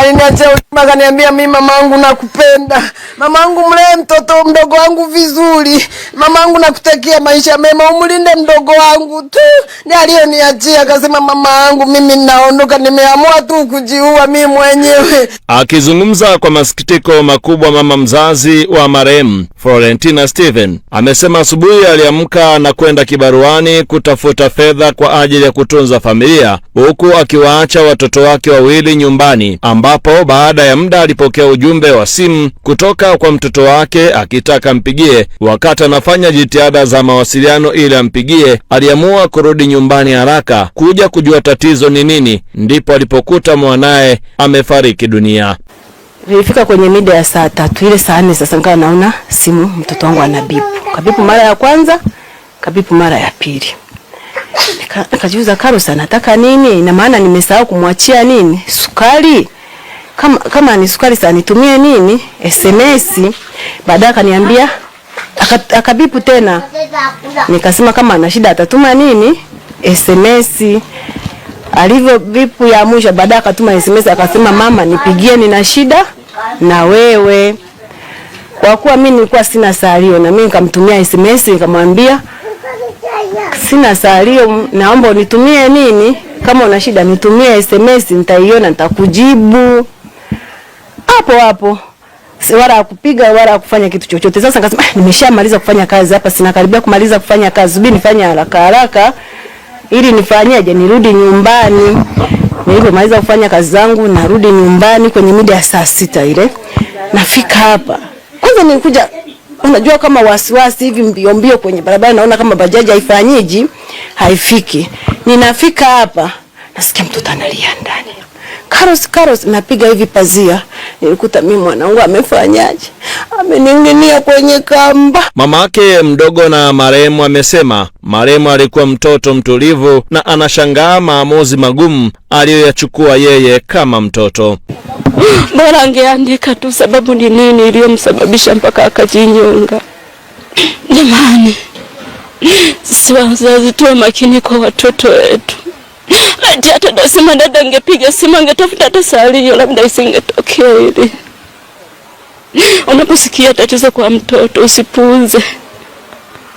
Aliniacha ulima, akaniambia mimi mamangu nakupenda. Mamangu mlee mtoto mdogo wangu vizuri. Mamangu nakutakia maisha mema, umlinde mdogo wangu tu. Ndiye aliyoniachia, akasema mamangu mimi ninaondoka, nimeamua tu kujiua mimi mwenyewe. Akizungumza kwa masikitiko makubwa, mama mzazi wa marehemu Florentina Steven amesema asubuhi aliamka na kwenda kibaruani kutafuta fedha kwa ajili ya kutunza familia, huku akiwaacha watoto wake wawili nyumbani, ambapo baada ya muda alipokea ujumbe wa simu kutoka kwa mtoto wake akitaka mpigie. Wakati anafanya jitihada za mawasiliano ili ampigie, aliamua kurudi nyumbani haraka kuja kujua tatizo ni nini, ndipo alipokuta mwanae amefariki dunia. Nilifika kwenye mida ya saa 3, ile saa 4 sasa nikawa naona simu mtoto wangu anabipu. Kabipu mara ya kwanza, kabipu mara ya pili. Nikajiuliza Carlos anataka nini? Na maana nimesahau kumwachia nini? Sukari. Kama ni sukari sana nitumie nini? SMS. Baadaye akaniambia akabipu tena. Nikasema kama ana shida atatuma nini? SMS. Alivyo vipu ya mwisho, baadaye akatuma SMS akasema mama nipigie, nina shida na wewe. Kwa kuwa mimi nilikuwa sina salio, na mimi nikamtumia SMS nikamwambia sina salio, naomba unitumie nini, kama una shida nitumie SMS, nitaiona nitakujibu. Hapo si wala kupiga wala kufanya kitu chochote. Sasa nikasema nimeshamaliza kufanya kazi hapa, sina karibia kumaliza kufanya kazi, subiri nifanye haraka ili nifanyaje, nirudi nyumbani. Nilipomaliza kufanya kazi zangu narudi nyumbani kwenye mida ya saa 6 ile. Nafika hapa. Kwanza nilikuja, unajua kama wasiwasi hivi mbio kwenye barabara, naona kama bajaji haifanyiji, haifiki. Ninafika hapa, nasikia mtoto analia ndani. Carlos, napiga hivi pazia. Nilikuta mimi mwanangu amefanyaje? Amening'inia kwenye kamba. Mamake mdogo na marehemu amesema marehemu alikuwa mtoto mtulivu na anashangaa maamuzi magumu aliyoyachukua yeye kama mtoto. Bora angeandika tu sababu ni nini iliyomsababisha mpaka akajinyonga. Jamani, sisi wazazi tuwe makini kwa watoto wetu. Hata nasema dada angepiga simu angetafuta hata salio, labda isingetokea hili. Unaposikia tatizo kwa mtoto usipuuze.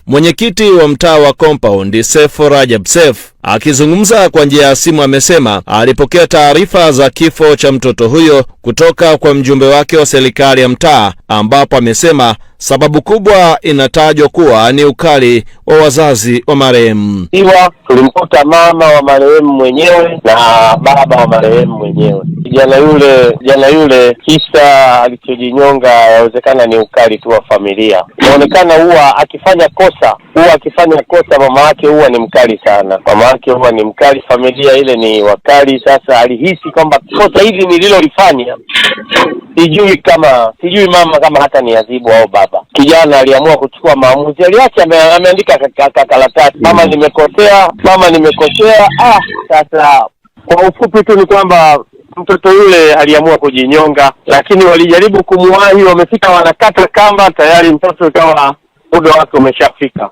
Mwenyekiti wa mtaa wa Compound Seif Rajab Seif akizungumza kwa njia ya simu amesema alipokea taarifa za kifo cha mtoto huyo kutoka kwa mjumbe wake wa serikali ya mtaa, ambapo amesema sababu kubwa inatajwa kuwa ni ukali wa wazazi wa marehemu. Tulimkuta mama wa marehemu mwenyewe na baba wa marehemu mwenyewe. Jana yule kisa alichojinyonga yawezekana ni ukali tu wa familia. Inaonekana huwa akifanya kosa mama yake huwa ni mkali sana. Mama yake huwa ni mkali, familia ile ni wakali. Sasa alihisi kwamba kosa hili nililolifanya sijui mama kama hata ni adhibu au baba. Kijana aliamua kuchukua maamuzi, aliacha ameandika karatasi, mama nimekosea. Sasa kwa ufupi tu ni kwamba mtoto yule aliamua kujinyonga, lakini walijaribu kumwahi, wamefika wanakata kamba, tayari mtoto ikawa muda wake umeshafika.